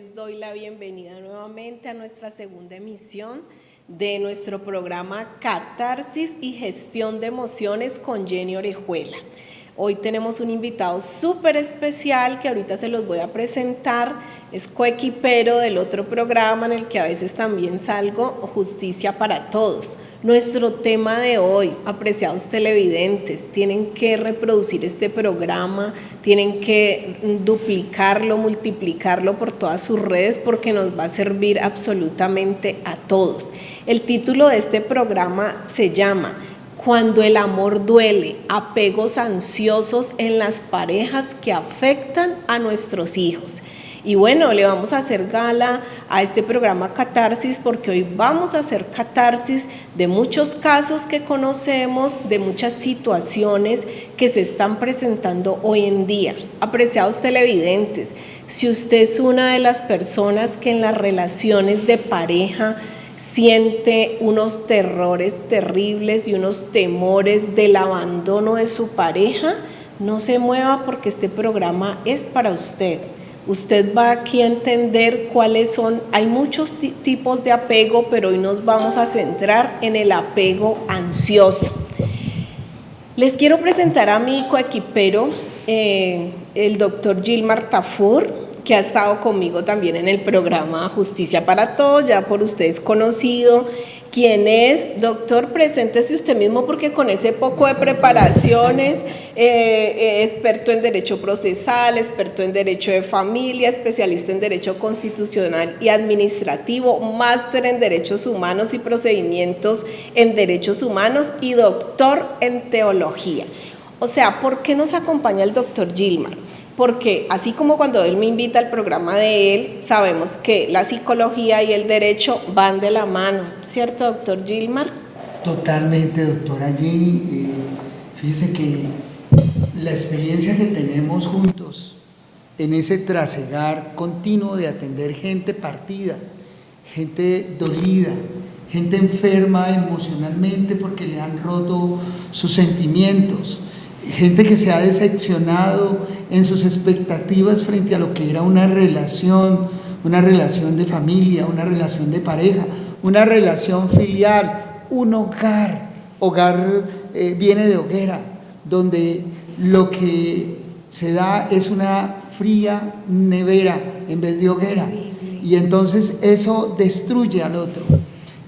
les doy la bienvenida nuevamente a nuestra segunda emisión de nuestro programa Catarsis y Gestión de Emociones con Jenny Orejuela. Hoy tenemos un invitado súper especial que ahorita se los voy a presentar, es coequipero del otro programa en el que a veces también salgo, Justicia para Todos. Nuestro tema de hoy, apreciados televidentes, tienen que reproducir este programa, tienen que duplicarlo, multiplicarlo por todas sus redes porque nos va a servir absolutamente a todos. El título de este programa se llama Cuando el amor duele, apegos ansiosos en las parejas que afectan a nuestros hijos. Y bueno, le vamos a hacer gala a este programa Catarsis porque hoy vamos a hacer catarsis de muchos casos que conocemos, de muchas situaciones que se están presentando hoy en día. Apreciados televidentes, si usted es una de las personas que en las relaciones de pareja siente unos terrores terribles y unos temores del abandono de su pareja, no se mueva porque este programa es para usted. Usted va aquí a entender cuáles son, hay muchos tipos de apego, pero hoy nos vamos a centrar en el apego ansioso. Les quiero presentar a mi coequipero, el doctor Gilmar Tafur, que ha estado conmigo también en el programa Justicia para Todos, ya por ustedes conocido. ¿Quién es? Doctor, preséntese usted mismo porque con ese poco de preparaciones, experto en Derecho Procesal, experto en Derecho de Familia, especialista en Derecho Constitucional y Administrativo, máster en Derechos Humanos y Procedimientos en Derechos Humanos y doctor en Teología. O sea, ¿por qué nos acompaña el doctor Gilmar? Porque así como cuando él me invita al programa de él, sabemos que la psicología y el derecho van de la mano, ¿cierto, doctor Gilmar? Totalmente, doctora Jenny. Fíjese que la experiencia que tenemos juntos en ese trasegar continuo de atender gente partida, gente dolida, gente enferma emocionalmente porque le han roto sus sentimientos, gente que se ha decepcionado en sus expectativas frente a lo que era una relación de familia, una relación de pareja, una relación filial, un hogar. Hogar viene de hoguera, donde lo que se da es una fría nevera en vez de hoguera, y entonces eso destruye al otro.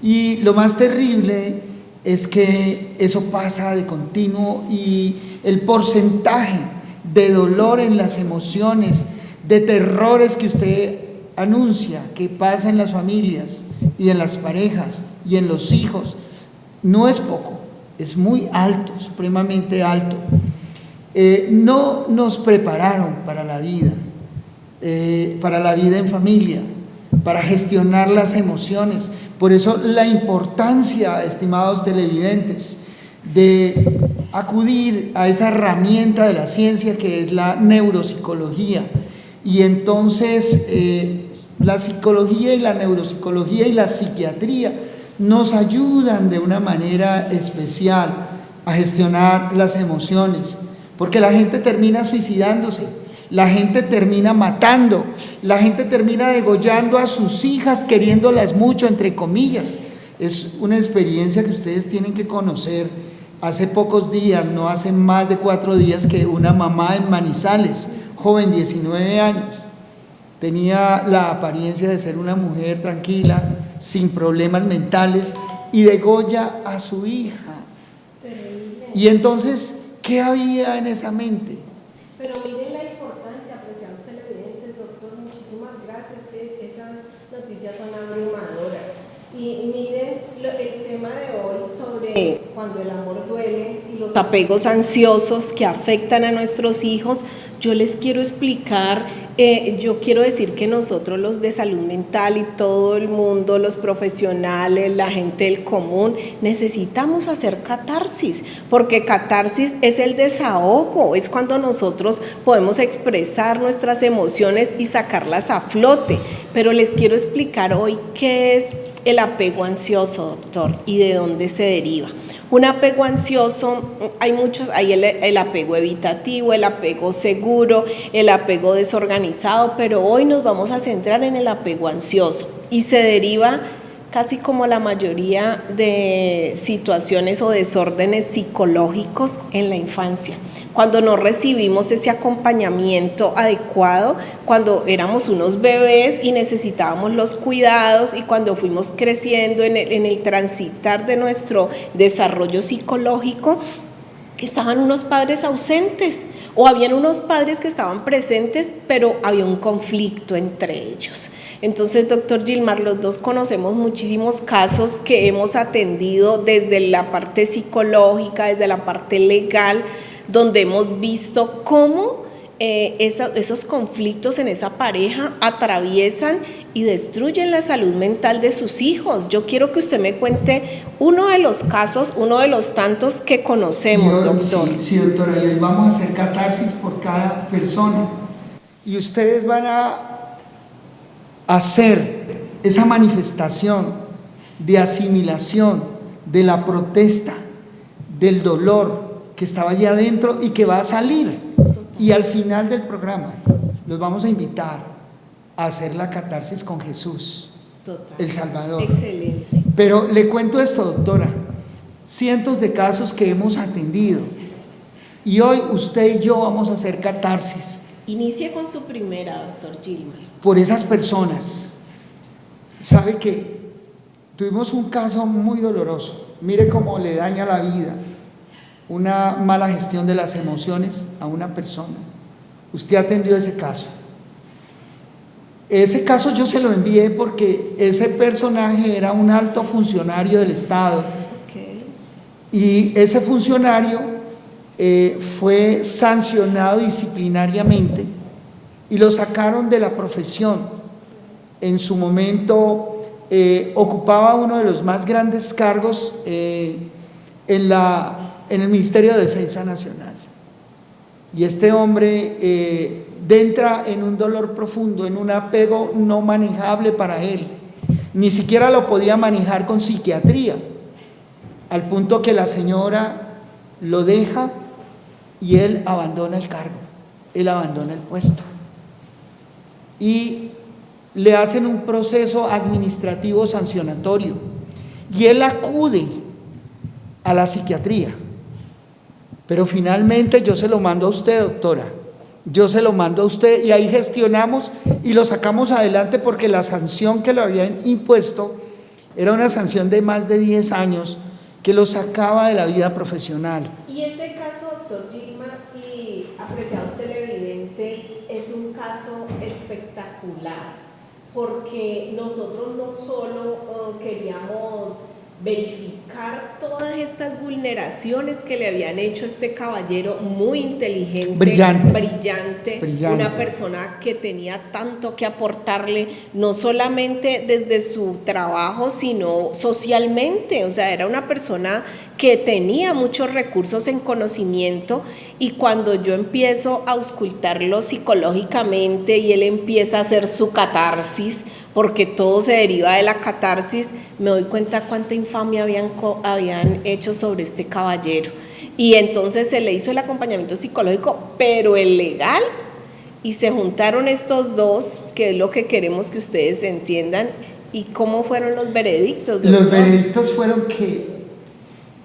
Y lo más terrible es que eso pasa de continuo y el porcentaje de dolor en las emociones, de terrores que usted anuncia que pasa en las familias y en las parejas y en los hijos, no es poco, es muy alto, supremamente alto. No nos prepararon para la vida en familia, para gestionar las emociones. Por eso la importancia, estimados televidentes, de acudir a esa herramienta de la ciencia que es la neuropsicología. Y entonces la psicología y la neuropsicología y la psiquiatría nos ayudan de una manera especial a gestionar las emociones, porque la gente termina suicidándose, la gente termina matando, la gente termina degollando a sus hijas, queriéndolas mucho, entre comillas. Es una experiencia que ustedes tienen que conocer. Hace pocos días, no hace más de 4 días, que una mamá en Manizales, joven, 19 años, tenía la apariencia de ser una mujer tranquila, sin problemas mentales, y degolla a su hija. Y entonces, ¿qué había en esa mente? Pero miren la importancia, apreciados televidentes, doctor, muchísimas gracias, que esas noticias son abrumadoras. Y miren el tema de hoy sobre cuando el amor duele y los apegos ansiosos que afectan a nuestros hijos. Yo les quiero explicar, yo quiero decir que nosotros los de salud mental y todo el mundo, los profesionales, la gente del común, necesitamos hacer catarsis, porque catarsis es el desahogo, es cuando nosotros podemos expresar nuestras emociones y sacarlas a flote. Pero les quiero explicar hoy qué es el apego ansioso, doctor, y de dónde se deriva. Un apego ansioso, hay muchos, hay el apego evitativo, el apego seguro, el apego desorganizado, pero hoy nos vamos a centrar en el apego ansioso y se deriva casi como la mayoría de situaciones o desórdenes psicológicos en la infancia. Cuando no recibimos ese acompañamiento adecuado, cuando éramos unos bebés y necesitábamos los cuidados y cuando fuimos creciendo en el transitar de nuestro desarrollo psicológico, estaban unos padres ausentes o habían unos padres que estaban presentes, pero había un conflicto entre ellos. Entonces, doctor Gilmar, los dos conocemos muchísimos casos que hemos atendido desde la parte psicológica, desde la parte legal, donde hemos visto cómo esos conflictos en esa pareja atraviesan y destruyen la salud mental de sus hijos. Yo quiero que usted me cuente uno de los casos, uno de los tantos que conocemos, doctor. Sí, doctora, y hoy vamos a hacer catarsis por cada persona. Y ustedes van a hacer esa manifestación de asimilación, de la protesta, del dolor que estaba allá adentro y que va a salir. Y al final del programa los vamos a invitar a hacer la catarsis con Jesús, el Salvador. Excelente. Pero le cuento esto, doctora, cientos de casos que hemos atendido y hoy usted y yo vamos a hacer catarsis. Inicie con su primera, doctor Gilmar. Por esas personas. ¿Sabe qué? Tuvimos un caso muy doloroso. Mire cómo le daña la vida una mala gestión de las emociones a una persona. Usted atendió ese caso. Ese caso yo se lo envié porque ese personaje era un alto funcionario del Estado. Okay. Y ese funcionario fue sancionado disciplinariamente y lo sacaron de la profesión. En su momento ocupaba uno de los más grandes cargos en el Ministerio de Defensa Nacional. Y este hombre entra en un dolor profundo, en un apego no manejable para él. Ni siquiera lo podía manejar con psiquiatría, al punto que la señora lo deja y él abandona el cargo, él abandona el puesto. Y le hacen un proceso administrativo sancionatorio y él acude a la psiquiatría. Pero finalmente yo se lo mando a usted, doctora, yo se lo mando a usted y ahí gestionamos y lo sacamos adelante porque la sanción que le habían impuesto era una sanción de más de 10 años que lo sacaba de la vida profesional. Y ese caso, doctor Gilmar y apreciados televidentes, es un caso espectacular porque nosotros no solo queríamos verificar todas estas vulneraciones que le habían hecho a este caballero muy inteligente, brillante, una persona que tenía tanto que aportarle, no solamente desde su trabajo, sino socialmente. O sea, era una persona que tenía muchos recursos en conocimiento, y cuando yo empiezo a auscultarlo psicológicamente y él empieza a hacer su catarsis, porque todo se deriva de la catarsis, me doy cuenta cuánta infamia habían hecho sobre este caballero. Y entonces se le hizo el acompañamiento psicológico, pero el legal, y se juntaron estos dos, que es lo que queremos que ustedes entiendan. ¿Y cómo fueron los veredictos, doctor? Los veredictos fueron que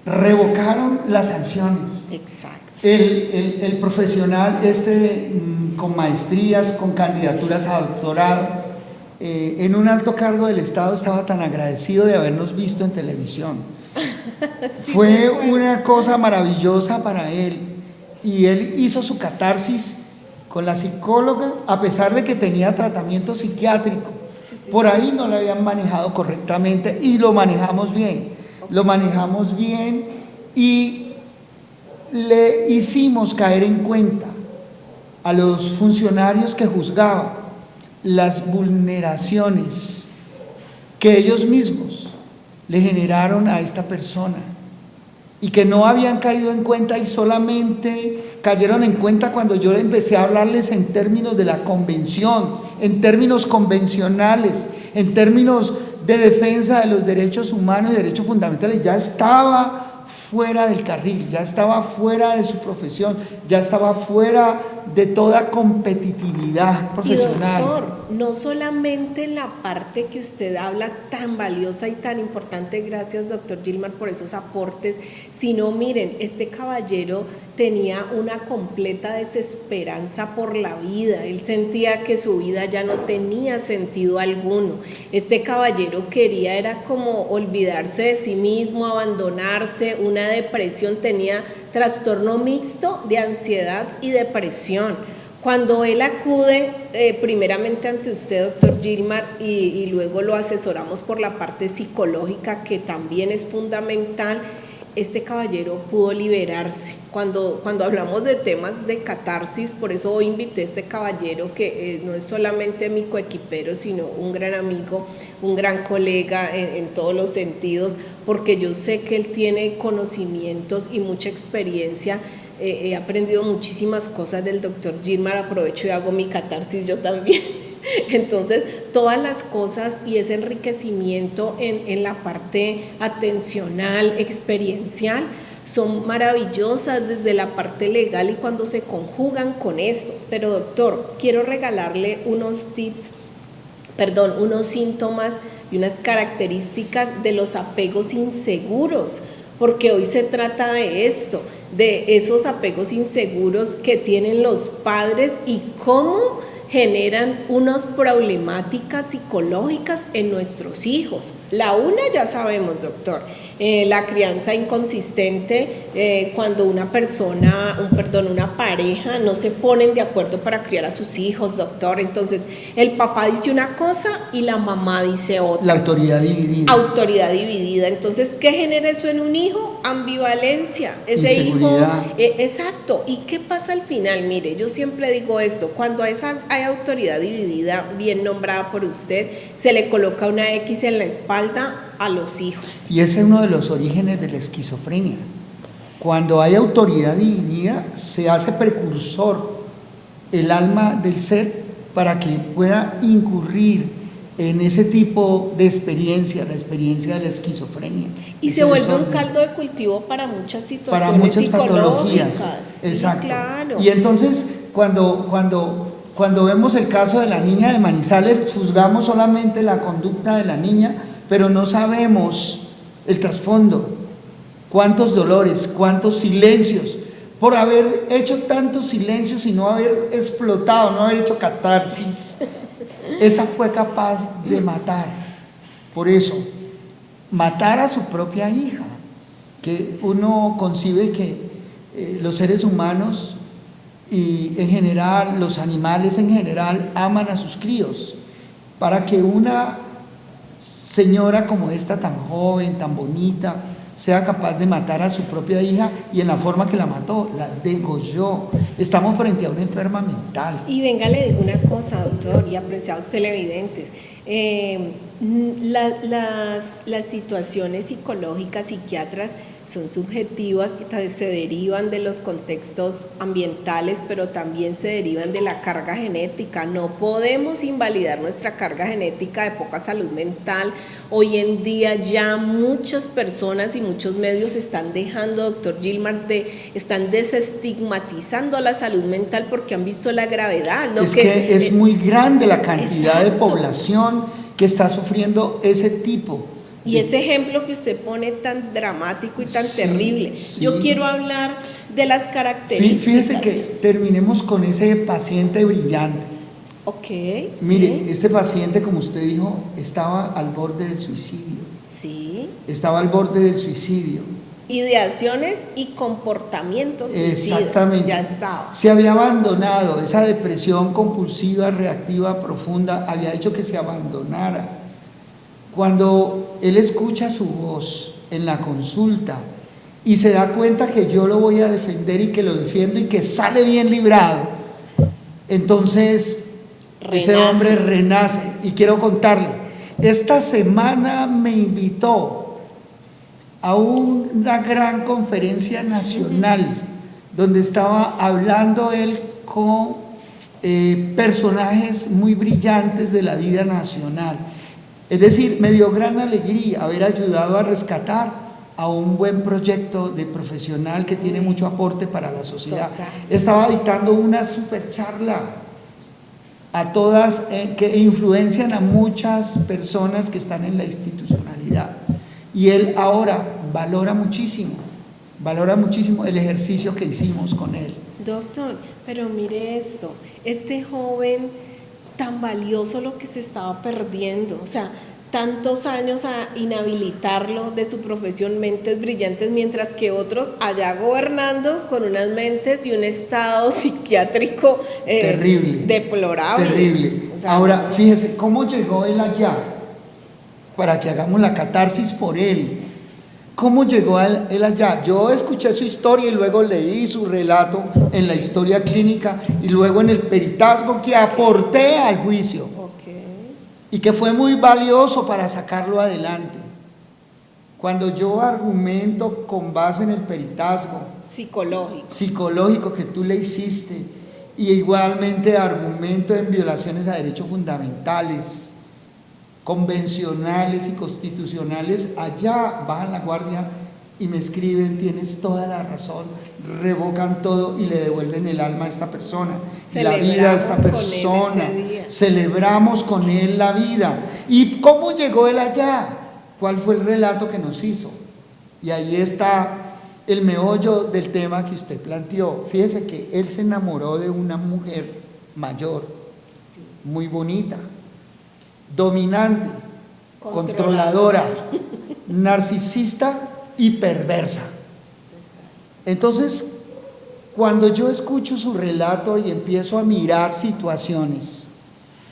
revocaron las sanciones. Exacto. El profesional con maestrías, con candidaturas a doctorado, en un alto cargo del Estado, estaba tan agradecido de habernos visto en televisión. Sí, fue una cosa maravillosa para él, y él hizo su catarsis con la psicóloga, a pesar de que tenía tratamiento psiquiátrico. Sí. Por ahí no lo habían manejado correctamente y lo manejamos bien. Lo manejamos bien y le hicimos caer en cuenta a los funcionarios que juzgaban las vulneraciones que ellos mismos le generaron a esta persona y que no habían caído en cuenta, y solamente cayeron en cuenta cuando yo empecé a hablarles en términos de la convención, en términos convencionales, en términos de defensa de los derechos humanos y derechos fundamentales. Ya estaba fuera del carril, ya estaba fuera de su profesión, ya estaba fuera de toda competitividad profesional. Y doctor, no solamente en la parte que usted habla tan valiosa y tan importante, gracias doctor Gilmar por esos aportes, sino miren, este caballero tenía una completa desesperanza por la vida, él sentía que su vida ya no tenía sentido alguno, este caballero quería era como olvidarse de sí mismo, abandonarse, una depresión, tenía trastorno mixto de ansiedad y depresión. Cuando él acude primeramente ante usted, doctor Gilmar, y luego lo asesoramos por la parte psicológica, que también es fundamental, este caballero pudo liberarse. Cuando hablamos de temas de catarsis, por eso hoy invité a este caballero que no es solamente mi coequipero, sino un gran amigo, un gran colega en todos los sentidos, porque yo sé que él tiene conocimientos y mucha experiencia. He aprendido muchísimas cosas del doctor Gilmar, aprovecho y hago mi catarsis yo también. Entonces, todas las cosas y ese enriquecimiento en la parte atencional, experiencial, son maravillosas desde la parte legal y cuando se conjugan con esto. Pero doctor, quiero regalarle unos tips, unos síntomas y unas características de los apegos inseguros, porque hoy se trata de esto, de esos apegos inseguros que tienen los padres y cómo generan unas problemáticas psicológicas en nuestros hijos. La una ya sabemos, doctor, la crianza inconsistente, cuando una pareja no se ponen de acuerdo para criar a sus hijos, doctor. Entonces, el papá dice una cosa y la mamá dice otra. La autoridad dividida. Autoridad dividida. Entonces, ¿qué genera eso en un hijo? Ambivalencia. Ese hijo, exacto. ¿Y qué pasa al final? Mire, yo siempre digo esto, cuando hay autoridad dividida, bien nombrada por usted, se le coloca una X en la espalda a los hijos. Y ese es uno de los orígenes de la esquizofrenia. Cuando hay autoridad dividida, se hace precursor el alma del ser para que pueda incurrir en ese tipo de experiencia, la experiencia de la esquifrenia. Y se vuelve un caldo de cultivo para muchas situaciones, para muchas patologías. Exacto. Sí, claro. Y entonces, cuando vemos el caso de la niña de Manizales, juzgamos solamente la conducta de la niña, pero no sabemos el trasfondo, cuántos dolores, cuántos silencios, por haber hecho tantos silencios y no haber explotado, no haber hecho catarsis, esa fue capaz de matar. Por eso, matar a su propia hija, que uno concibe que los seres humanos y en general, los animales en general, aman a sus críos, para que una señora como esta, tan joven, tan bonita, sea capaz de matar a su propia hija y en la forma que la mató, la degolló. Estamos frente a una enferma mental. Y venga, le digo una cosa, doctor, y apreciados televidentes, las situaciones psicológicas, psiquiatras, son subjetivas, se derivan de los contextos ambientales, pero también se derivan de la carga genética. No podemos invalidar nuestra carga genética de poca salud mental. Hoy en día ya muchas personas y muchos medios están dejando, doctor Gilmar, están desestigmatizando la salud mental porque han visto la gravedad. Es muy grande la cantidad de población que está sufriendo ese tipo. Y ese ejemplo que usted pone tan dramático y tan terrible. Sí. Yo quiero hablar de las características. Fíjese que terminemos con ese paciente brillante. Ok. Mire, sí. Este paciente, como usted dijo, estaba al borde del suicidio. Sí. Estaba al borde del suicidio. Ideaciones y comportamientos suicidas. Exactamente. Ya estaba. Se había abandonado, esa depresión compulsiva, reactiva, profunda, había hecho que se abandonara. Cuando él escucha su voz en la consulta y se da cuenta que yo lo voy a defender y que lo defiendo y que sale bien librado, entonces ese hombre renace. Y quiero contarle, esta semana me invitó a una gran conferencia nacional donde estaba hablando él con personajes muy brillantes de la vida nacional. Es decir, me dio gran alegría haber ayudado a rescatar a un buen proyecto de profesional que tiene mucho aporte para la sociedad. Total. Estaba dictando una super charla a todas que influencian a muchas personas que están en la institucionalidad. Y él ahora valora muchísimo el ejercicio que hicimos con él. Doctor, pero mire esto, este joven tan valioso lo que se estaba perdiendo, o sea, tantos años a inhabilitarlo de su profesión, mentes brillantes, mientras que otros allá gobernando con unas mentes y un estado psiquiátrico terrible, deplorable. Terrible. O sea, ahora, fíjese, ¿cómo llegó él allá? Para que hagamos la catarsis por él. ¿Cómo llegó él allá? Yo escuché su historia y luego leí su relato en la historia clínica y luego en el peritazgo que aporté al juicio. Y que fue muy valioso para sacarlo adelante. Cuando yo argumento con base en el peritazgo psicológico que tú le hiciste, y igualmente argumento en violaciones a derechos fundamentales, convencionales y constitucionales, allá bajan la guardia y me escriben: tienes toda la razón, revocan todo y le devuelven el alma a esta persona, la vida a esta persona, celebramos con él la vida. ¿Y cómo llegó él allá? ¿Cuál fue el relato que nos hizo? Y ahí está el meollo del tema que usted planteó. Fíjese que él se enamoró de una mujer mayor, muy bonita, dominante, controladora, narcisista y perversa. Entonces, cuando yo escucho su relato y empiezo a mirar situaciones,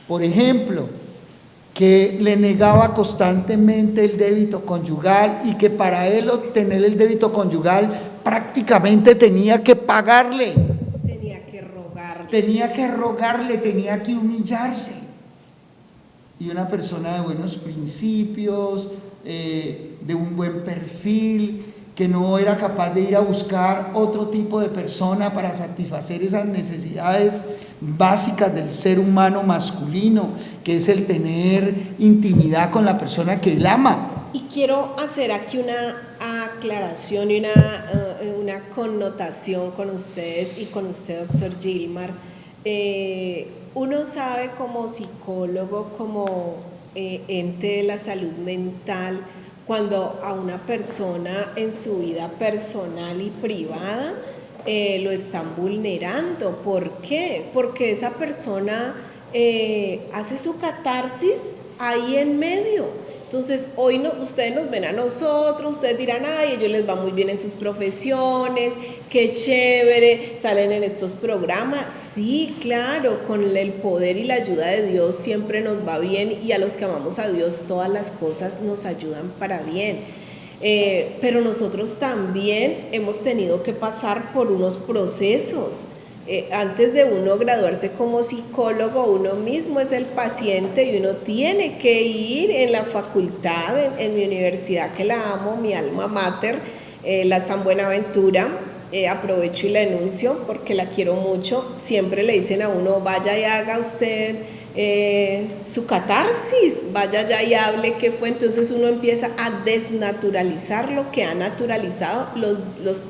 por ejemplo, que le negaba constantemente el débito conyugal y que para él obtener el débito conyugal prácticamente tenía que pagarle, tenía que humillarse. Y una persona de buenos principios, de un buen perfil, que no era capaz de ir a buscar otro tipo de persona para satisfacer esas necesidades básicas del ser humano masculino, que es el tener intimidad con la persona que él ama. Y quiero hacer aquí una aclaración y una connotación con ustedes y con usted, doctor Gilmar. Uno sabe como psicólogo, como ente de la salud mental, cuando a una persona en su vida personal y privada lo están vulnerando. ¿Por qué? Porque esa persona hace su catarsis ahí en medio. Entonces, hoy ustedes nos ven a nosotros, ustedes dirán: ay, a ellos les va muy bien en sus profesiones, qué chévere, salen en estos programas. Sí, claro, con el poder y la ayuda de Dios siempre nos va bien, y a los que amamos a Dios todas las cosas nos ayudan para bien. Pero nosotros también hemos tenido que pasar por unos procesos. Antes de uno graduarse como psicólogo, uno mismo es el paciente y uno tiene que ir en la facultad, en mi universidad que la amo, mi alma mater, la San Buenaventura. Aprovecho y la enuncio porque la quiero mucho. Siempre le dicen a uno: vaya y haga usted su catarsis, vaya allá y hable qué fue. Entonces uno empieza a desnaturalizar lo que ha naturalizado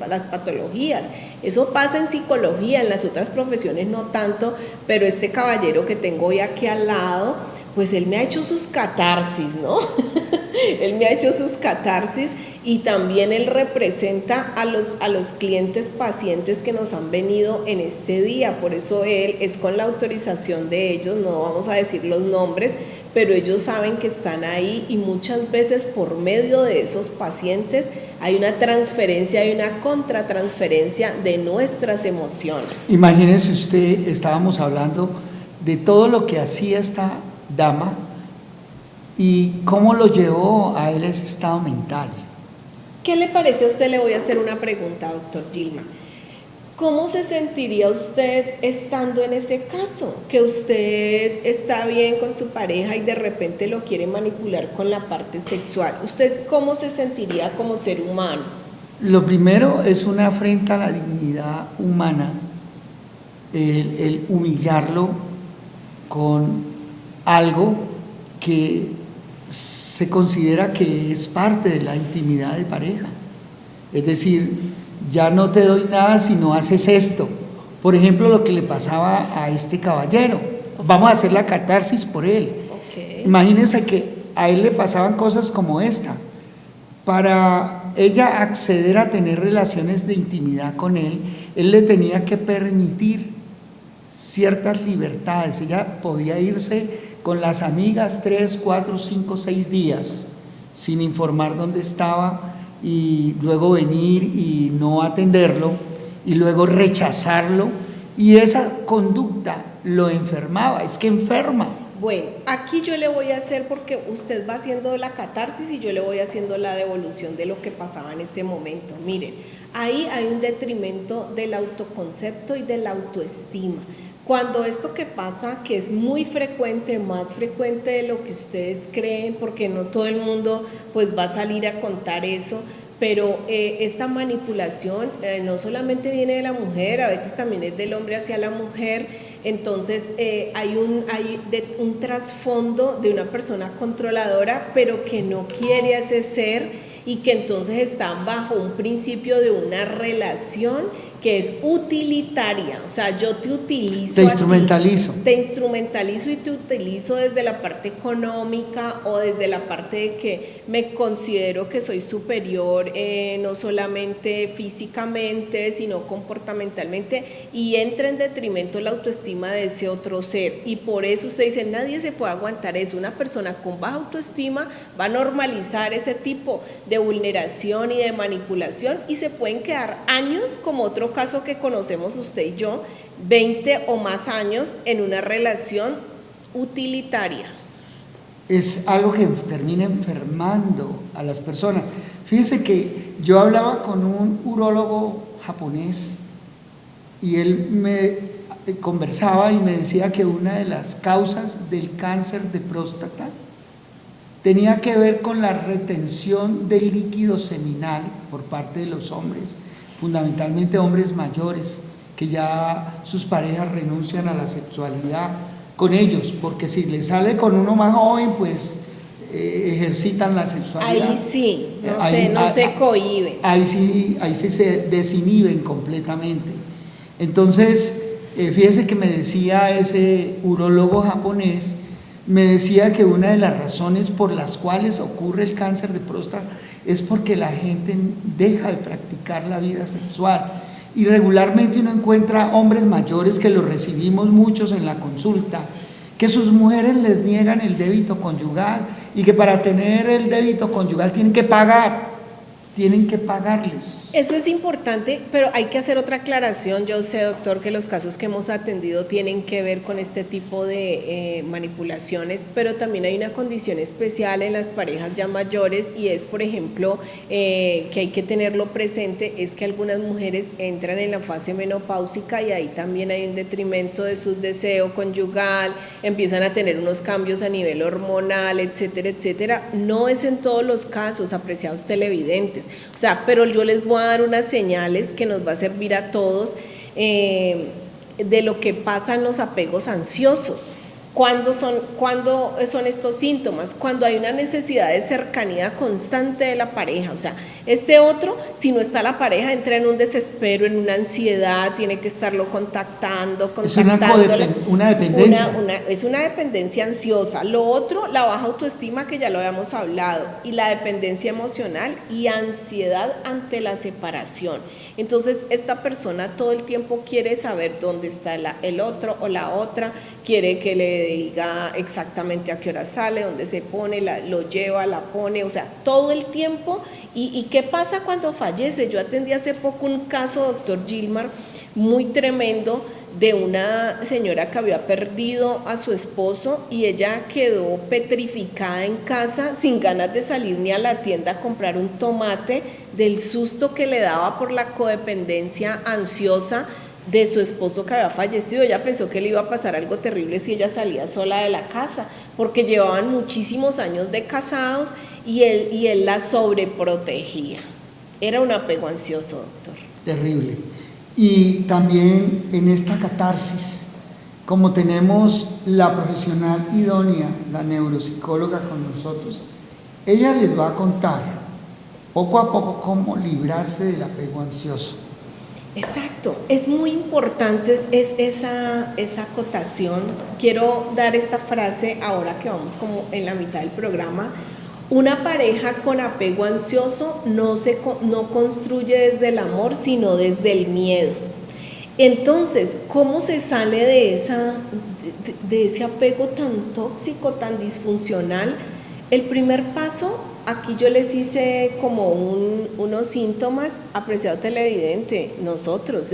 las patologías. Eso pasa en psicología, en las otras profesiones no tanto, pero este caballero que tengo hoy aquí al lado, pues él me ha hecho sus catarsis, ¿no? Él me ha hecho sus catarsis, y también él representa a los clientes pacientes que nos han venido en este día. Por eso él es con la autorización de ellos, no vamos a decir los nombres, pero ellos saben que están ahí, y muchas veces por medio de esos pacientes hay una transferencia, hay una contratransferencia de nuestras emociones. Imagínense usted, estábamos hablando de todo lo que hacía esta dama y cómo lo llevó a él ese estado mental. ¿Qué le parece a usted? Le voy a hacer una pregunta, doctor Gilmar. ¿Cómo se sentiría usted estando en ese caso? Que usted está bien con su pareja y de repente lo quiere manipular con la parte sexual. ¿Usted cómo se sentiría como ser humano? Lo primero es una afrenta a la dignidad humana, el humillarlo con algo que se considera que es parte de la intimidad de pareja. Es decir, ya no te doy nada si no haces esto. Por ejemplo, lo que le pasaba a este caballero. Vamos a hacer la catarsis por él. Okay. Imagínense que a él le pasaban cosas como estas. Para ella acceder a tener relaciones de intimidad con él le tenía que permitir ciertas libertades. Ella podía irse con las amigas 3, 4, 5, 6 días sin informar dónde estaba y luego venir y no atenderlo y luego rechazarlo, y esa conducta lo enfermaba, es que enferma. Bueno, aquí yo le voy a hacer, porque usted va haciendo la catarsis y yo le voy haciendo la devolución de lo que pasaba en este momento. Miren, ahí hay un detrimento del autoconcepto y de la autoestima. Cuando esto que pasa, que es muy frecuente, más frecuente de lo que ustedes creen, porque no todo el mundo pues va a salir a contar eso, pero esta manipulación no solamente viene de la mujer, a veces también es del hombre hacia la mujer. Entonces hay un trasfondo de una persona controladora, pero que no quiere a ese ser, y que entonces están bajo un principio de una relación que es utilitaria. O sea, yo te utilizo, te instrumentalizo. Te instrumentalizo y te utilizo desde la parte económica o desde la parte de que me considero que soy superior, no solamente físicamente, sino comportamentalmente, y entra en detrimento la autoestima de ese otro ser. Y por eso usted dice, nadie se puede aguantar eso. Una persona con baja autoestima va a normalizar ese tipo de vulneración y de manipulación, y se pueden quedar años, como otro caso que conocemos usted y yo, 20 o más años en una relación utilitaria. Es algo que termina enfermando a las personas. Fíjense que yo hablaba con un urólogo japonés y él me conversaba y me decía que una de las causas del cáncer de próstata tenía que ver con la retención del líquido seminal por parte de los hombres, fundamentalmente hombres mayores, que ya sus parejas renuncian a la sexualidad con ellos, porque si les sale con uno más joven, pues ejercitan la sexualidad. Ahí sí, no se cohíben. Ahí sí se desinhiben completamente. Entonces, fíjese que me decía ese urólogo japonés, me decía que una de las razones por las cuales ocurre el cáncer de próstata es porque la gente deja de practicar la vida sexual, y regularmente uno encuentra hombres mayores, que los recibimos muchos en la consulta, que sus mujeres les niegan el débito conyugal, y que para tener el débito conyugal tienen que pagarles. Eso es importante, pero hay que hacer otra aclaración. Yo sé, doctor, que los casos que hemos atendido tienen que ver con este tipo de manipulaciones, pero también hay una condición especial en las parejas ya mayores, y es, por ejemplo, que hay que tenerlo presente, es que algunas mujeres entran en la fase menopáusica y ahí también hay un detrimento de su deseo conyugal, empiezan a tener unos cambios a nivel hormonal, etcétera, etcétera. No es en todos los casos, apreciados televidentes, o sea, pero yo les voy a dar unas señales que nos va a servir a todos de lo que pasa en los apegos ansiosos. ¿Cuándo son estos síntomas? Cuando hay una necesidad de cercanía constante de la pareja. O sea, este otro, si no está la pareja, entra en un desespero, en una ansiedad, tiene que estarlo contactando. Es una dependencia. Es una dependencia ansiosa. Lo otro, la baja autoestima, que ya lo habíamos hablado, y la dependencia emocional y ansiedad ante la separación. Entonces, esta persona todo el tiempo quiere saber dónde está el otro o la otra, quiere que le diga exactamente a qué hora sale, dónde se pone, lo lleva, la pone, o sea, todo el tiempo. ¿Y qué pasa cuando fallece? Yo atendí hace poco un caso, doctor Gilmar, muy tremendo, de una señora que había perdido a su esposo, y ella quedó petrificada en casa, sin ganas de salir ni a la tienda a comprar un tomate, del susto que le daba por la codependencia ansiosa de su esposo que había fallecido. Ella pensó que le iba a pasar algo terrible si ella salía sola de la casa, porque llevaban muchísimos años de casados, y él la sobreprotegía. Era un apego ansioso, doctor. Terrible. Y también en esta catarsis, como tenemos la profesional idónea, la neuropsicóloga con nosotros, ella les va a contar poco a poco cómo librarse del apego ansioso. Exacto, es muy importante esa acotación. Quiero dar esta frase ahora que vamos como en la mitad del programa. Una pareja con apego ansioso no construye desde el amor, sino desde el miedo. Entonces, ¿cómo se sale de ese apego tan tóxico, tan disfuncional? El primer paso, aquí yo les hice como unos síntomas, apreciado televidente, nosotros,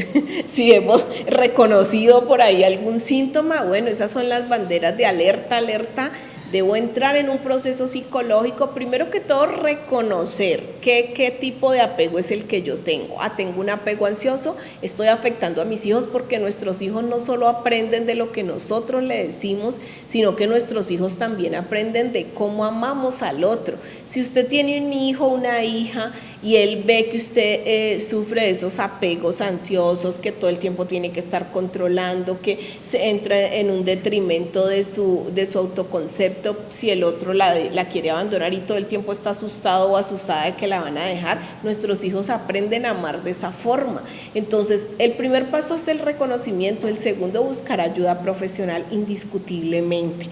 si hemos reconocido por ahí algún síntoma, bueno, esas son las banderas de alerta, alerta. Debo entrar en un proceso psicológico, primero que todo reconocer qué tipo de apego es el que yo tengo. Tengo un apego ansioso, estoy afectando a mis hijos, porque nuestros hijos no solo aprenden de lo que nosotros le decimos, sino que nuestros hijos también aprenden de cómo amamos al otro. Si usted tiene un hijo, una hija, y él ve que usted sufre de esos apegos ansiosos, que todo el tiempo tiene que estar controlando, que se entra en un detrimento de su autoconcepto, si el otro la quiere abandonar y todo el tiempo está asustado o asustada de que la van a dejar, nuestros hijos aprenden a amar de esa forma. Entonces, el primer paso es el reconocimiento, el segundo, buscar ayuda profesional indiscutiblemente.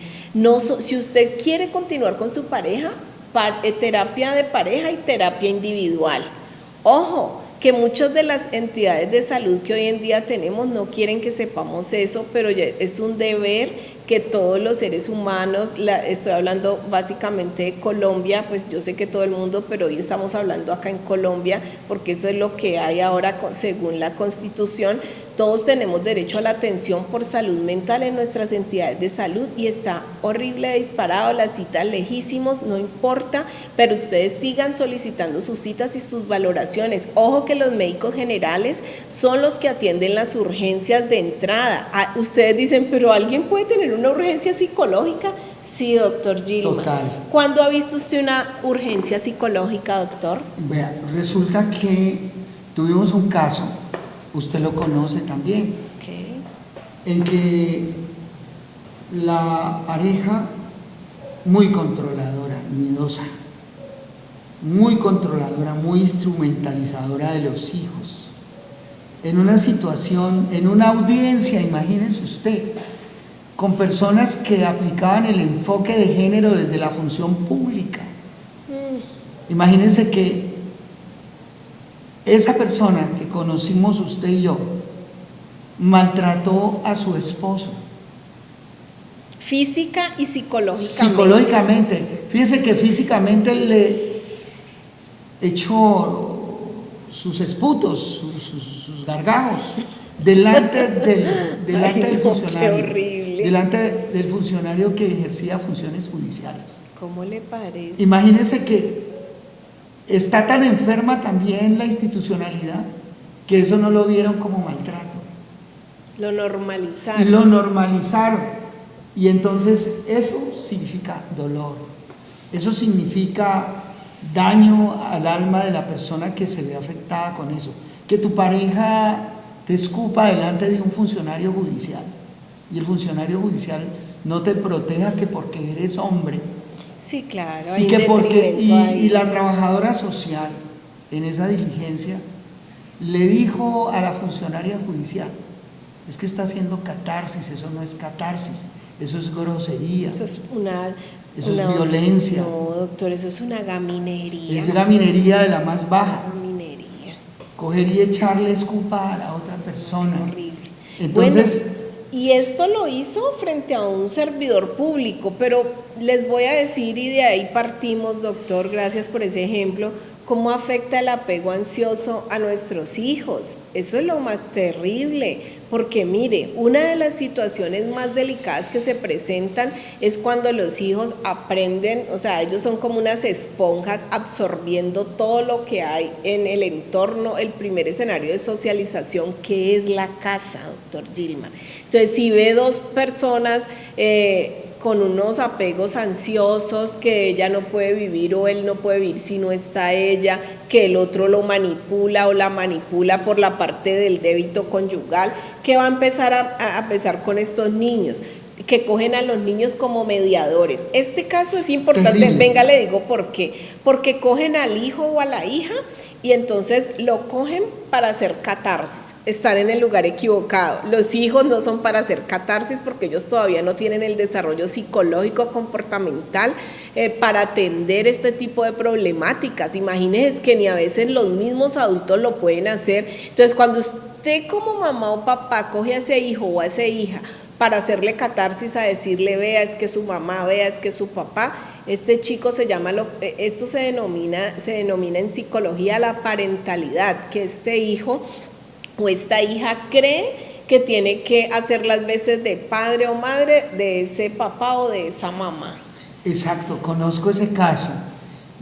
Si usted quiere continuar con su pareja, terapia de pareja y terapia individual. Ojo, que muchas de las entidades de salud que hoy en día tenemos no quieren que sepamos eso, pero es un deber que todos los seres humanos, estoy hablando básicamente de Colombia, pues yo sé que todo el mundo, pero hoy estamos hablando acá en Colombia, porque eso es lo que hay ahora según la Constitución. Todos tenemos derecho a la atención por salud mental en nuestras entidades de salud, y está horrible disparado, las citas lejísimos, no importa, pero ustedes sigan solicitando sus citas y sus valoraciones. Ojo que los médicos generales son los que atienden las urgencias de entrada. Ustedes dicen, pero ¿alguien puede tener una urgencia psicológica? Sí, doctor Gilman. Total. ¿Cuándo ha visto usted una urgencia psicológica, doctor? Vea, resulta que tuvimos un caso, usted lo conoce también, en que la pareja, muy controladora, miedosa, muy controladora, muy instrumentalizadora de los hijos, en una situación, en una audiencia, imagínense usted, con personas que aplicaban el enfoque de género desde la función pública. Imagínense que esa persona que conocimos usted y yo maltrató a su esposo. Física y psicológicamente. Psicológicamente. Fíjese que físicamente le echó sus esputos, sus gargajos, delante del funcionario. Qué horrible. Delante del funcionario que ejercía funciones judiciales. ¿Cómo le parece? Imagínese que está tan enferma también la institucionalidad que eso no lo vieron como maltrato. Lo normalizaron. Lo normalizaron. Y entonces eso significa dolor. Eso significa daño al alma de la persona que se ve afectada con eso. Que tu pareja te escupa delante de un funcionario judicial y el funcionario judicial no te proteja que porque eres hombre. Sí, claro. Y que y la trabajadora social en esa diligencia le dijo a la funcionaria judicial, es que está haciendo catarsis, eso no es catarsis, eso es grosería. Eso es es violencia. No, doctor, eso es una gaminería. Es gaminería de la más baja. Gaminería. Coger y echarle escupa a la otra persona. Horrible. Entonces, bueno, y esto lo hizo frente a un servidor público, pero les voy a decir, y de ahí partimos, doctor, gracias por ese ejemplo, cómo afecta el apego ansioso a nuestros hijos. Eso es lo más terrible, porque mire, una de las situaciones más delicadas que se presentan es cuando los hijos aprenden, o sea, ellos son como unas esponjas absorbiendo todo lo que hay en el entorno, el primer escenario de socialización, que es la casa, doctor Gilman. Entonces, si ve dos personas con unos apegos ansiosos, que ella no puede vivir o él no puede vivir si no está ella, que el otro lo manipula o la manipula por la parte del débito conyugal, ¿qué va a empezar a pesar con estos niños? que cogen a los niños como mediadores. Este caso es importante, Terrible. venga, le digo por qué. Porque cogen al hijo o a la hija y entonces lo cogen para hacer catarsis. Están en el lugar equivocado. Los hijos no son para hacer catarsis porque ellos todavía no tienen el desarrollo psicológico, comportamental para atender este tipo de problemáticas. Imagínense que ni a veces los mismos adultos lo pueden hacer. Entonces, cuando usted como mamá o papá coge a ese hijo o a esa hija para hacerle catarsis, a decirle, vea, es que su mamá, vea, es que su papá, este chico se llama, esto se denomina en psicología la parentalidad, que este hijo o esta hija cree que tiene que hacer las veces de padre o madre de ese papá o de esa mamá. Exacto, conozco ese caso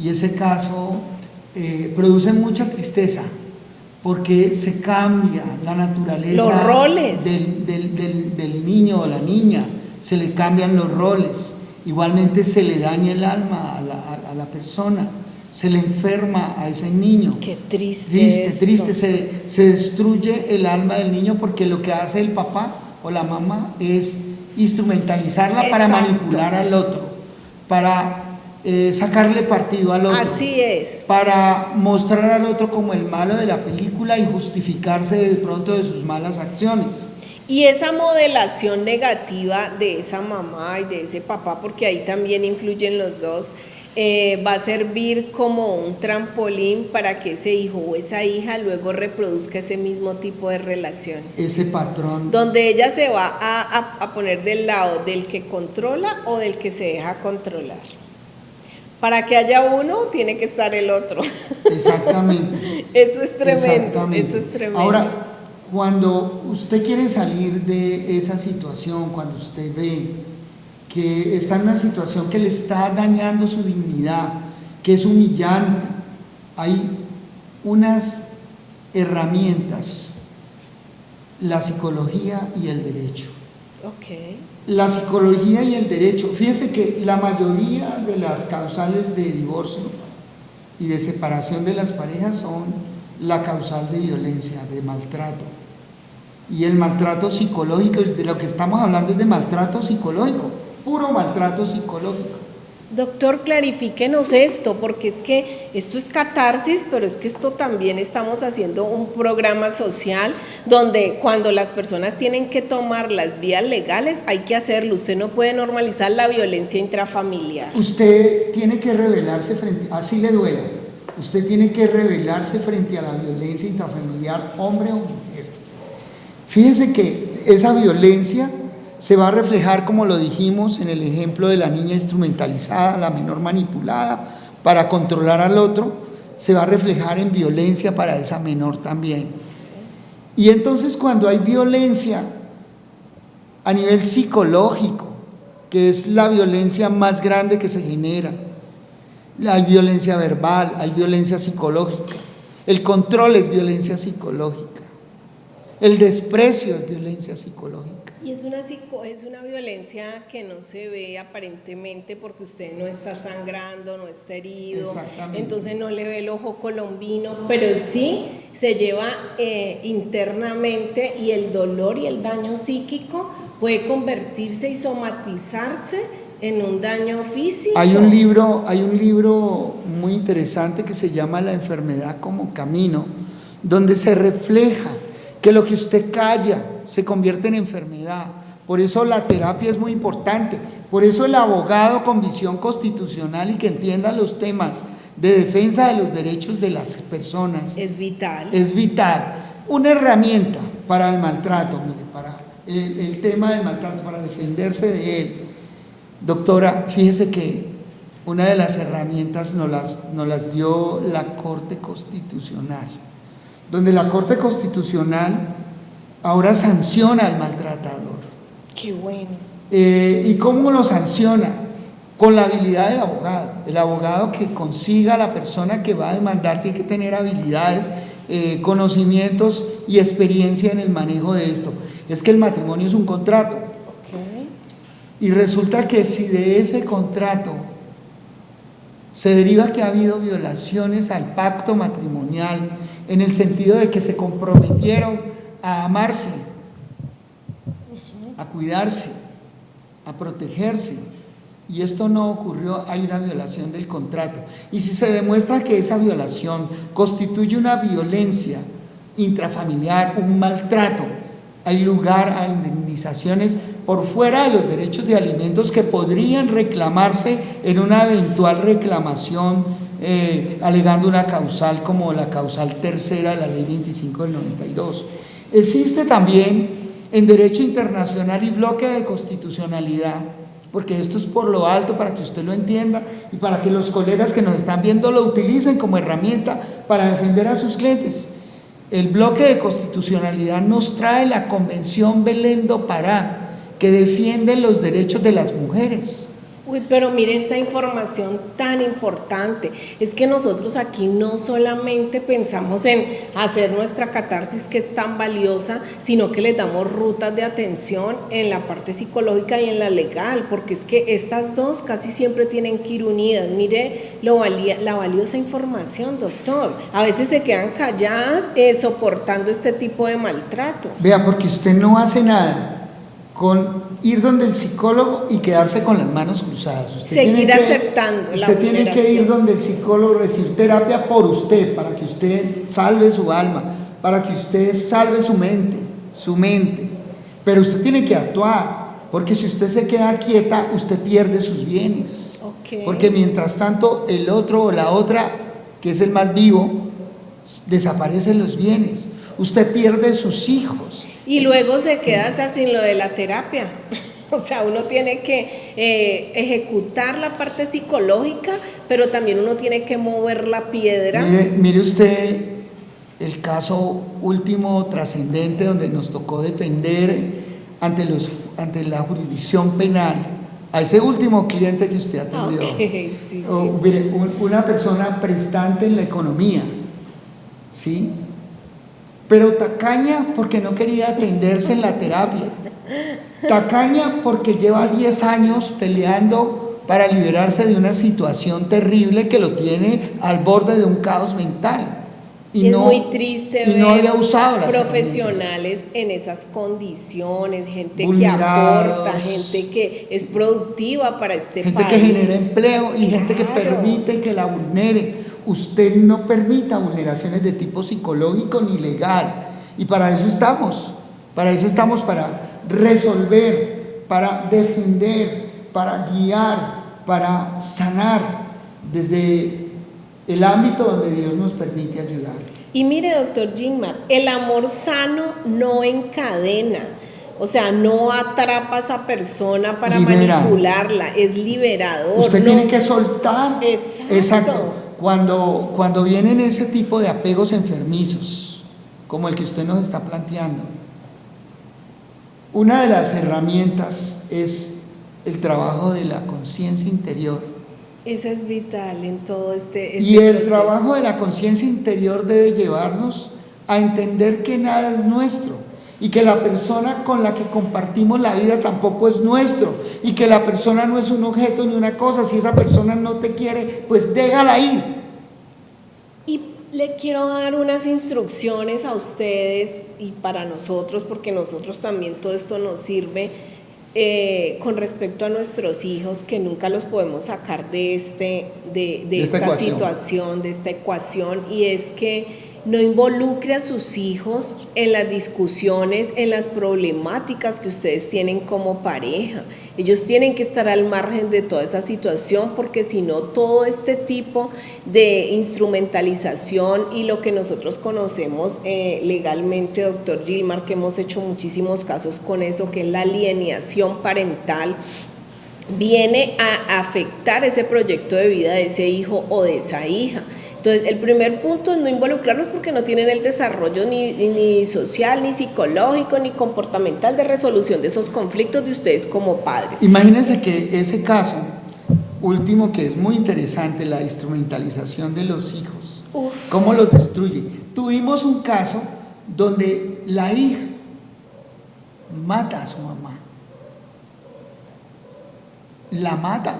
y ese caso produce mucha tristeza porque se cambia la naturaleza Los roles del niño o la niña, se le cambian los roles, igualmente se le daña el alma a la persona, se le enferma a ese niño. Qué triste. Triste, se destruye el alma del niño porque lo que hace el papá o la mamá es instrumentalizarla para manipular al otro, para sacarle partido al otro. Así es. Para mostrar al otro como el malo de la película y justificarse de pronto de sus malas acciones. Y esa modelación negativa de esa mamá y de ese papá, porque ahí también influyen los dos, va a servir como un trampolín para que ese hijo o esa hija luego reproduzca ese mismo tipo de relaciones. Ese patrón. Donde ella se va a poner del lado del que controla o del que se deja controlar. Para que haya uno, tiene que estar el otro. Exactamente. Eso es tremendo. Exactamente. Eso es tremendo. Ahora, cuando usted quiere salir de esa situación, cuando usted ve que está en una situación que le está dañando su dignidad, que es humillante, hay unas herramientas, la psicología y el derecho. Okay. La psicología y el derecho, fíjese que la mayoría de las causales de divorcio y de separación de las parejas son la causal de violencia, de maltrato. Y el maltrato psicológico, de lo que estamos hablando es de maltrato psicológico, puro maltrato psicológico. Doctor, clarifíquenos esto, porque es que esto es catarsis, pero es que esto también estamos haciendo un programa social donde cuando las personas tienen que tomar las vías legales hay que hacerlo. Usted no puede normalizar la violencia intrafamiliar. Usted tiene que rebelarse frente, así le duela, usted tiene que rebelarse frente a la violencia intrafamiliar, hombre o mujer. Fíjese que esa violencia se va a reflejar, como lo dijimos, en el ejemplo de la niña instrumentalizada, la menor manipulada para controlar al otro, se va a reflejar en violencia para esa menor también. Y entonces cuando hay violencia a nivel psicológico, que es la violencia más grande que se genera, hay violencia verbal, hay violencia psicológica, el control es violencia psicológica, el desprecio es violencia psicológica. Y es una violencia que no se ve aparentemente porque usted no está sangrando, no está herido, entonces no le ve el ojo colombino, pero sí se lleva internamente y el dolor y el daño psíquico puede convertirse y somatizarse en un daño físico. Hay un libro muy interesante que se llama La enfermedad como camino, donde se refleja que lo que usted calla se convierte en enfermedad. Por eso la terapia es muy importante, por eso el abogado con visión constitucional y que entienda los temas de defensa de los derechos de las personas es vital. Es vital. Una herramienta para el maltrato, mire, para el tema del maltrato, para defenderse de él. Doctora, fíjese que una de las herramientas nos las dio la Corte Constitucional, donde la Corte Constitucional ahora sanciona al maltratador. Qué bueno. ¿Y cómo lo sanciona? Con la habilidad del abogado. El abogado que consiga a la persona que va a demandar tiene que tener habilidades, conocimientos y experiencia en el manejo de esto. Es que el matrimonio es un contrato. Okay. Y resulta que si de ese contrato se deriva que ha habido violaciones al pacto matrimonial, en el sentido de que se comprometieron a amarse, a cuidarse, a protegerse. Y esto no ocurrió, hay una violación del contrato. Y si se demuestra que esa violación constituye una violencia intrafamiliar, un maltrato, hay lugar a indemnizaciones por fuera de los derechos de alimentos que podrían reclamarse en una eventual reclamación alegando una causal como la causal tercera de la ley 25 del 92. Existe también en derecho internacional y bloque de constitucionalidad, porque esto es por lo alto para que usted lo entienda y para que los colegas que nos están viendo lo utilicen como herramienta para defender a sus clientes. El bloque de constitucionalidad nos trae la Convención Belén do Pará, que defiende los derechos de las mujeres. Uy, pero mire esta información tan importante. Es que nosotros aquí no solamente pensamos en hacer nuestra catarsis, que es tan valiosa, sino que le damos rutas de atención en la parte psicológica y en la legal, porque es que estas dos casi siempre tienen que ir unidas. Mire la valiosa información, doctor. A veces se quedan calladas soportando este tipo de maltrato. Vea, porque usted no hace nada con ir donde el psicólogo y quedarse con las manos cruzadas. Seguir aceptando la vulneración. Usted tiene que ir donde el psicólogo, recibir terapia por usted, para que usted salve su alma, para que usted salve su mente. Pero usted tiene que actuar, porque si usted se queda quieta, usted pierde sus bienes. Okay. Porque mientras tanto, el otro o la otra, que es el más vivo, desaparecen los bienes. Usted pierde sus hijos. Y luego se queda hasta sin lo de la terapia. O sea, uno tiene que ejecutar la parte psicológica, pero también uno tiene que mover la piedra. Mire usted el caso último trascendente donde nos tocó defender ante la jurisdicción penal a ese último cliente que usted atendió. Okay, sí. Mire, una persona prestante en la economía, ¿sí? Pero tacaña porque no quería atenderse en la terapia, tacaña porque lleva 10 años peleando para liberarse de una situación terrible que lo tiene al borde de un caos mental. Y es muy triste ver no había usado las profesionales en esas condiciones, gente que aporta, gente que es productiva para este país. Gente que genera empleo y gente que permite que la vulnere. Usted no permita vulneraciones de tipo psicológico ni legal, y para eso estamos, para resolver, para defender, para guiar, para sanar desde el ámbito donde Dios nos permite ayudar. Y mire, doctor Gilmar, el amor sano no encadena. O sea, no atrapa a esa persona para manipularla, es liberador. Usted tiene que soltar. Exacto. Cuando vienen ese tipo de apegos enfermizos, como el que usted nos está planteando, una de las herramientas es el trabajo de la conciencia interior. Esa es vital en todo este y el proceso. Trabajo de la conciencia interior debe llevarnos a entender que nada es nuestro, y que la persona con la que compartimos la vida tampoco es nuestro, y que la persona no es un objeto ni una cosa. Si esa persona no te quiere, pues déjala ir. Y le quiero dar unas instrucciones a ustedes y para nosotros, porque nosotros también todo esto nos sirve con respecto a nuestros hijos, que nunca los podemos sacar de esta situación, de esta ecuación, y es que no involucre a sus hijos en las discusiones, en las problemáticas que ustedes tienen como pareja. Ellos tienen que estar al margen de toda esa situación, porque si no, todo este tipo de instrumentalización y lo que nosotros conocemos legalmente, doctor Gilmar, que hemos hecho muchísimos casos con eso, que es la alienación parental, viene a afectar ese proyecto de vida de ese hijo o de esa hija. Entonces, el primer punto es no involucrarlos, porque no tienen el desarrollo ni social, ni psicológico, ni comportamental de resolución de esos conflictos de ustedes como padres. Imagínense que ese caso último, que es muy interesante, la instrumentalización de los hijos, cómo los destruye. Tuvimos un caso donde la hija mata a su mamá, la mata.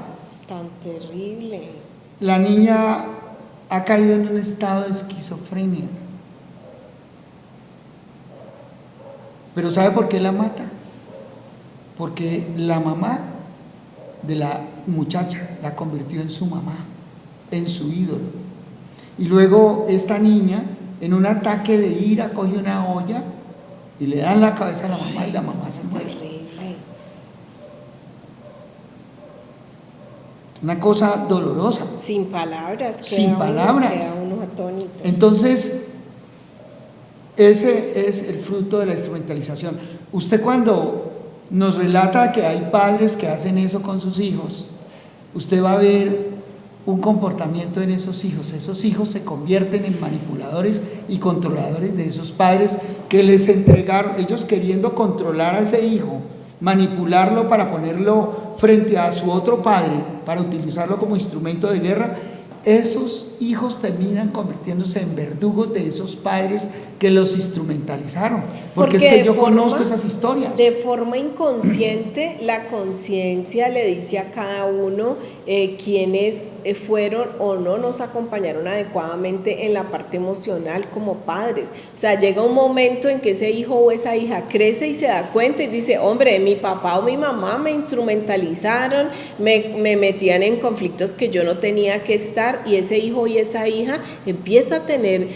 Tan terrible. La niña ha caído en un estado de esquizofrenia. Pero ¿sabe por qué la mata? Porque la mamá de la muchacha, la convirtió en su mamá, en su ídolo. Y luego esta niña, en un ataque de ira, coge una olla y le dan la cabeza a la mamá y la mamá se muere. Una cosa dolorosa. Sin palabras. Sin palabras. Queda uno atónito. Entonces, ese es el fruto de la instrumentalización. Usted cuando nos relata que hay padres que hacen eso con sus hijos, usted va a ver un comportamiento en esos hijos se convierten en manipuladores y controladores de esos padres que les entregaron, ellos queriendo controlar a ese hijo, manipularlo para ponerlo frente a su otro padre, para utilizarlo como instrumento de guerra. Esos hijos terminan convirtiéndose en verdugos de esos padres que los instrumentalizaron, porque es que yo conozco esas historias. De forma inconsciente, la conciencia le dice a cada uno quienes fueron o no nos acompañaron adecuadamente en la parte emocional como padres. O sea, llega un momento en que ese hijo o esa hija crece y se da cuenta y dice, hombre, mi papá o mi mamá me instrumentalizaron, me metían en conflictos que yo no tenía que estar, y ese hijo y esa hija empieza a tener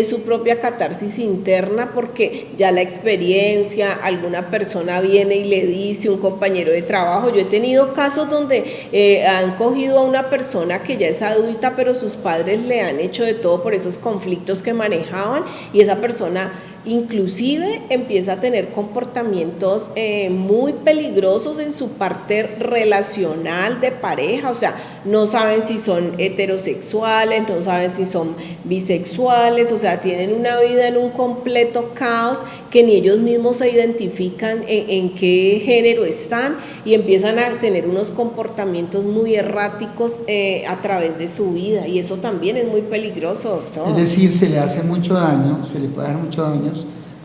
su propia catarsis interna, porque ya la experiencia, alguna persona viene y le dice, un compañero de trabajo, yo he tenido casos donde han cogido a una persona que ya es adulta, pero sus padres le han hecho de todo por esos conflictos que manejaban, y esa persona inclusive empieza a tener comportamientos muy peligrosos en su parte relacional de pareja. O sea, no saben si son heterosexuales, no saben si son bisexuales, o sea, tienen una vida en un completo caos que ni ellos mismos se identifican en qué género están, y empiezan a tener unos comportamientos muy erráticos a través de su vida, y eso también es muy peligroso, doctor. Es decir, se le hace mucho daño, se le puede dar mucho daño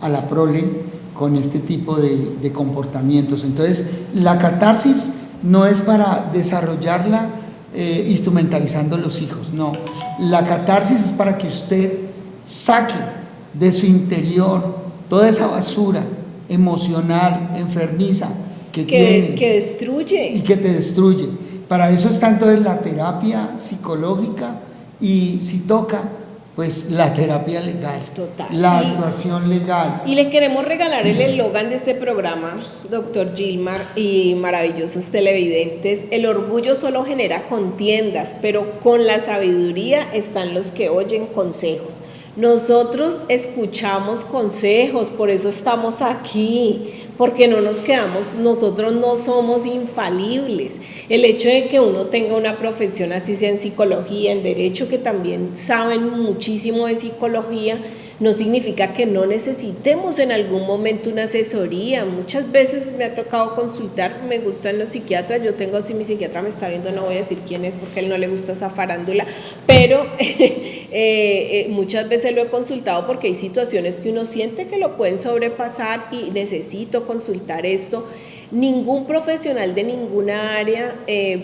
a la prole con este tipo de comportamientos. Entonces, la catarsis no es para desarrollarla instrumentalizando los hijos, no. La catarsis es para que usted saque de su interior toda esa basura emocional, enfermiza que tiene, que destruye y que te destruye. Para eso está entonces la terapia psicológica, y si toca, pues la terapia legal. Total. La actuación legal. Y le queremos regalar el eslogan de este programa, doctor Gilmar y maravillosos televidentes: el orgullo solo genera contiendas, pero con la sabiduría están los que oyen consejos. Nosotros escuchamos consejos, por eso estamos aquí, porque no nos quedamos, nosotros no somos infalibles. El hecho de que uno tenga una profesión, así sea en psicología, en derecho, que también saben muchísimo de psicología, no significa que no necesitemos en algún momento una asesoría. Muchas veces me ha tocado consultar, me gustan los psiquiatras, yo tengo, si mi psiquiatra me está viendo, no voy a decir quién es porque a él no le gusta esa farándula, pero muchas veces lo he consultado porque hay situaciones que uno siente que lo pueden sobrepasar y necesito consultar esto. Ningún profesional de ninguna área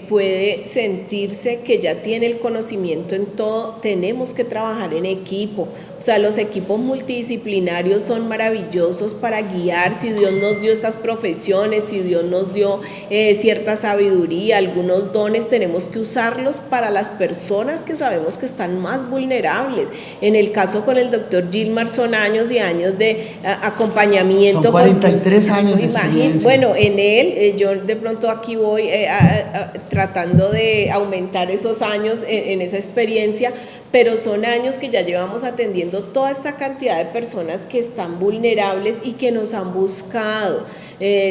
puede sentirse que ya tiene el conocimiento en todo. Tenemos que trabajar en equipo. O sea, los equipos multidisciplinarios son maravillosos para guiar. Si Dios nos dio estas profesiones, si Dios nos dio cierta sabiduría, algunos dones, tenemos que usarlos para las personas que sabemos que están más vulnerables. En el caso con el doctor Gilmar son años y años de acompañamiento. Son 43 años de experiencia. Bueno, en él, yo de pronto aquí voy tratando de aumentar esos años en esa experiencia, pero son años que ya llevamos atendiendo toda esta cantidad de personas que están vulnerables y que nos han buscado.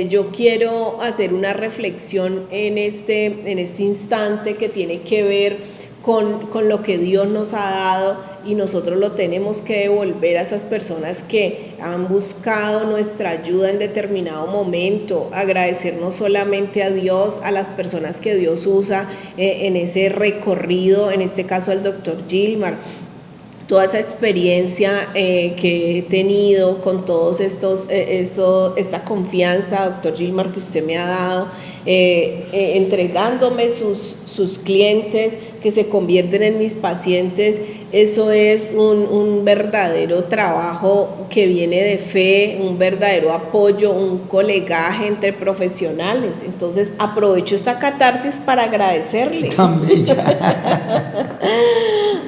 Yo quiero hacer una reflexión en este instante que tiene que ver con lo que Dios nos ha dado, y nosotros lo tenemos que devolver a esas personas que han buscado nuestra ayuda en determinado momento. Agradecer no solamente a Dios, a las personas que Dios usa en ese recorrido, en este caso al doctor Gilmar. Toda esa experiencia que he tenido con todos esta confianza, doctor Gilmar, que usted me ha dado, entregándome sus clientes, que se convierten en mis pacientes, eso es un verdadero trabajo que viene de fe, un verdadero apoyo, un colegaje entre profesionales. Entonces aprovecho esta catarsis para agradecerle. Tan bella.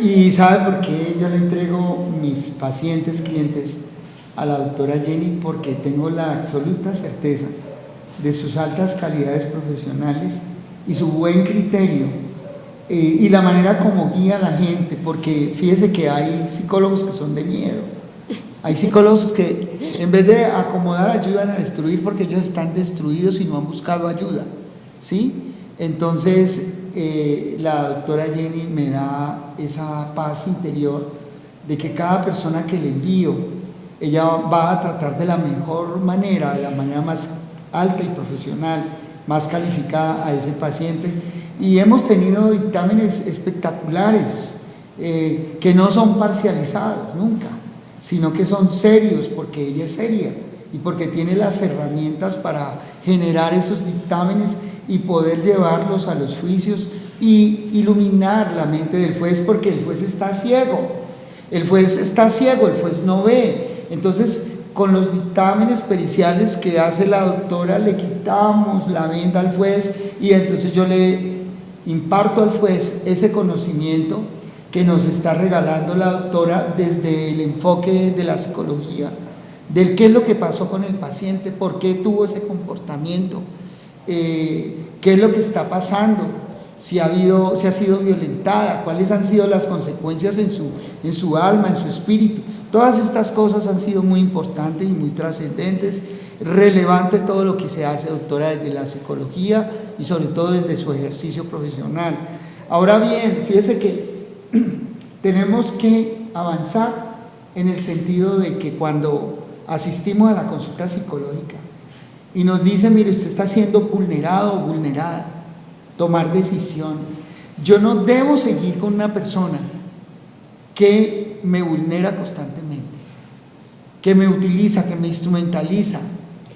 ¿Y sabe por qué yo le entrego mis pacientes, clientes a la doctora Jenny? Porque tengo la absoluta certeza de sus altas calidades profesionales y su buen criterio y la manera como guía a la gente, porque fíjese que hay psicólogos que son de miedo, hay psicólogos que en vez de acomodar ayudan a destruir porque ellos están destruidos y no han buscado ayuda, ¿sí? Entonces la doctora Jenny me da esa paz interior de que cada persona que le envío, ella va a tratar de la mejor manera, de la manera más alta y profesional, más calificada a ese paciente, y hemos tenido dictámenes espectaculares que no son parcializados nunca, sino que son serios, porque ella es seria y porque tiene las herramientas para generar esos dictámenes y poder llevarlos a los juicios y iluminar la mente del juez, porque el juez está ciego, el juez no ve. Entonces, con los dictámenes periciales que hace la doctora, le quitamos la venda al juez y entonces yo le imparto al juez ese conocimiento que nos está regalando la doctora desde el enfoque de la psicología, del qué es lo que pasó con el paciente, por qué tuvo ese comportamiento, qué es lo que está pasando, si ha sido violentada, cuáles han sido las consecuencias en su alma, en su espíritu. Todas estas cosas han sido muy importantes y muy trascendentes, relevante todo lo que se hace, doctora, desde la psicología y sobre todo desde su ejercicio profesional. Ahora bien, fíjese que tenemos que avanzar en el sentido de que cuando asistimos a la consulta psicológica y nos dicen, mire, usted está siendo vulnerado o vulnerada, tomar decisiones. Yo no debo seguir con una persona que me vulnera constantemente, que me utiliza, que me instrumentaliza.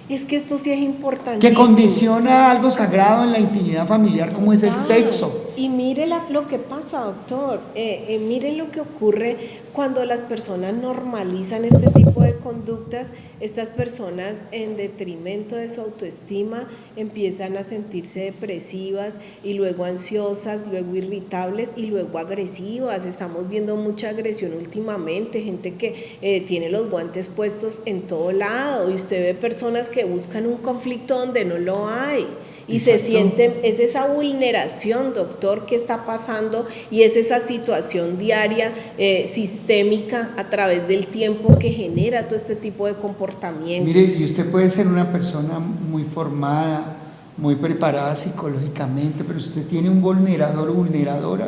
Es que esto sí es importantísimo. Que condiciona algo sagrado en la intimidad familiar como es el sexo. Y mire lo que pasa, doctor, mire lo que ocurre cuando las personas normalizan este tipo de conductas. Estas personas, en detrimento de su autoestima, empiezan a sentirse depresivas y luego ansiosas, luego irritables y luego agresivas. Estamos viendo mucha agresión últimamente, gente que tiene los guantes puestos en todo lado, y usted ve personas que buscan un conflicto donde no lo hay. Y exacto, se sienten, es esa vulneración, doctor, que está pasando, y es esa situación diaria, sistémica, a través del tiempo, que genera todo este tipo de comportamientos. Mire, y usted puede ser una persona muy formada, muy preparada psicológicamente, pero usted tiene un vulnerador o vulneradora,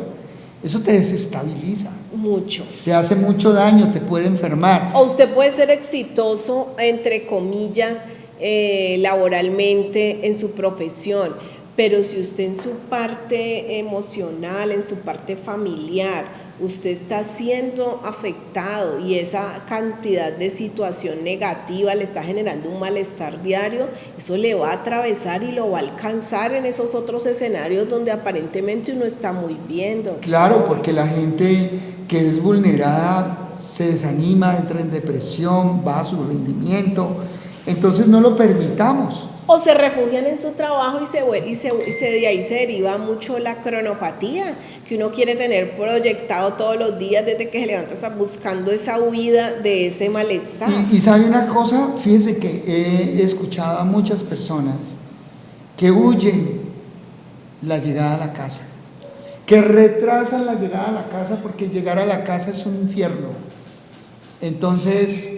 eso te desestabiliza. Mucho. Te hace mucho daño, te puede enfermar. O usted puede ser exitoso, entre comillas, laboralmente en su profesión, pero si usted en su parte emocional, en su parte familiar, usted está siendo afectado y esa cantidad de situación negativa le está generando un malestar diario, eso le va a atravesar y lo va a alcanzar en esos otros escenarios donde aparentemente uno está muy bien, doctor. Claro, porque la gente que es vulnerada se desanima, entra en depresión, baja su rendimiento. Entonces no lo permitamos. O se refugian en su trabajo y de ahí se deriva mucho la cronopatía, que uno quiere tener proyectado todos los días desde que se levanta, está buscando esa huida de ese malestar. Y sabe una cosa, fíjese que he escuchado a muchas personas que huyen la llegada a la casa, que retrasan la llegada a la casa porque llegar a la casa es un infierno. Entonces,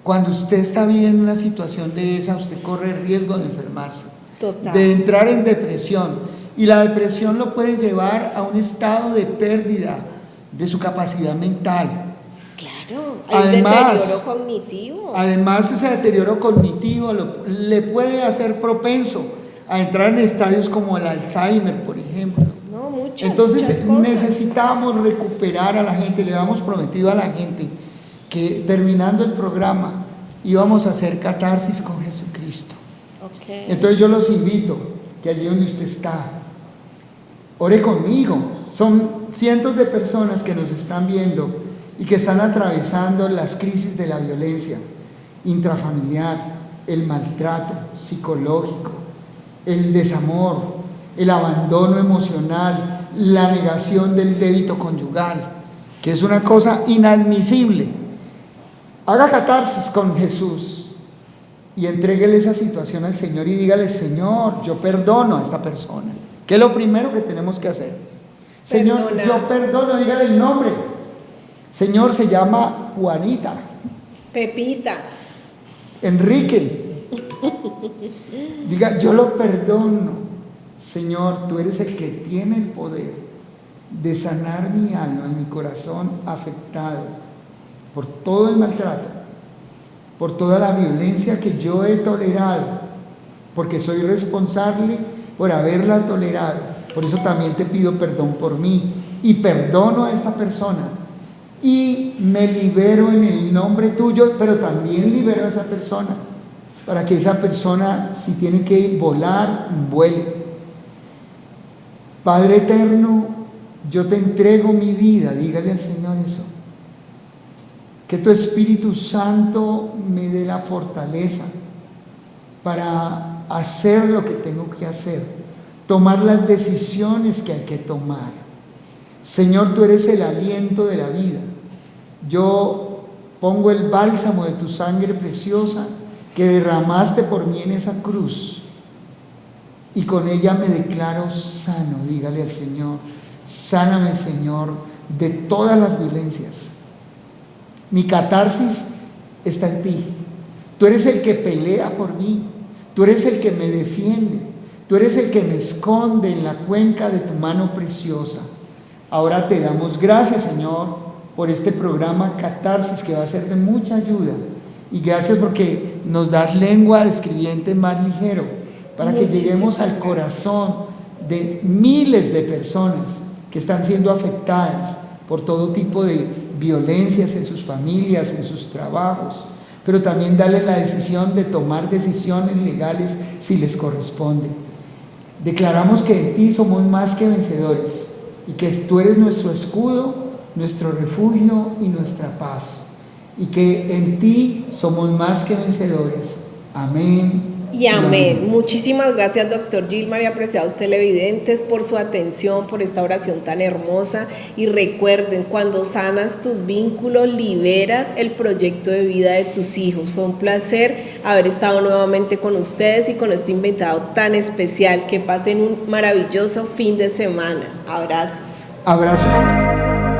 cuando usted está viviendo una situación de esa, usted corre el riesgo de enfermarse, total, de entrar en depresión, y la depresión lo puede llevar a un estado de pérdida de su capacidad mental. Claro, hay deterioro cognitivo. Además, ese deterioro cognitivo le puede hacer propenso a entrar en estadios como el Alzheimer, por ejemplo. No, Entonces necesitamos recuperar a la gente. Le habíamos prometido a la gente que terminando el programa íbamos a hacer catarsis con Jesucristo. Entonces yo los invito que allí donde usted está, ore conmigo, Son cientos de personas que nos están viendo y que están atravesando las crisis de la violencia intrafamiliar, el maltrato psicológico, el desamor, el abandono emocional, la negación del débito conyugal, que es una cosa inadmisible. Haga catarsis con Jesús y entréguele esa situación al Señor y dígale: Señor, yo perdono a esta persona. ¿Qué es lo primero que tenemos que hacer? Señor, Perdona. yo perdono, dígale el nombre. Señor, se llama Juanita, Pepita. Enrique. Diga: yo lo perdono. Señor, tú eres el que tiene el poder de sanar mi alma y mi corazón afectado por todo el maltrato, por toda la violencia que yo he tolerado, porque soy responsable por haberla tolerado. Por eso también te pido perdón por mí y perdono a esta persona y me libero en el nombre tuyo, pero también libero a esa persona, para que esa persona, si tiene que volar, vuele. Padre eterno, yo te entrego mi vida, dígale al Señor eso. Que tu Espíritu Santo me dé la fortaleza para hacer lo que tengo que hacer, tomar las decisiones que hay que tomar. Señor, tú eres el aliento de la vida. Yo pongo el bálsamo de tu sangre preciosa que derramaste por mí en esa cruz, y con ella me declaro sano. Dígale al Señor: sáname, Señor, de todas las violencias. Mi catarsis está en ti. Tú eres el que pelea por mí, tú eres el que me defiende, tú eres el que me esconde en la cuenca de tu mano preciosa. Ahora te damos gracias, Señor, por este programa Catarsis, que va a ser de mucha ayuda, y gracias porque nos das lengua de escribiente más ligero, para que lleguemos al corazón de miles de personas que están siendo afectadas por todo tipo de violencias en sus familias, en sus trabajos, pero también darles la decisión de tomar decisiones legales si les corresponde. Declaramos que en ti somos más que vencedores y que tú eres nuestro escudo, nuestro refugio y nuestra paz, y que en ti somos más que vencedores. Amén. Y amén. Muchísimas gracias, doctor Gilmar, y apreciados televidentes, por su atención, por esta oración tan hermosa. Y recuerden, cuando sanas tus vínculos, liberas el proyecto de vida de tus hijos. Fue un placer haber estado nuevamente con ustedes y con este invitado tan especial. Que pasen un maravilloso fin de semana. Abrazos. Abrazos.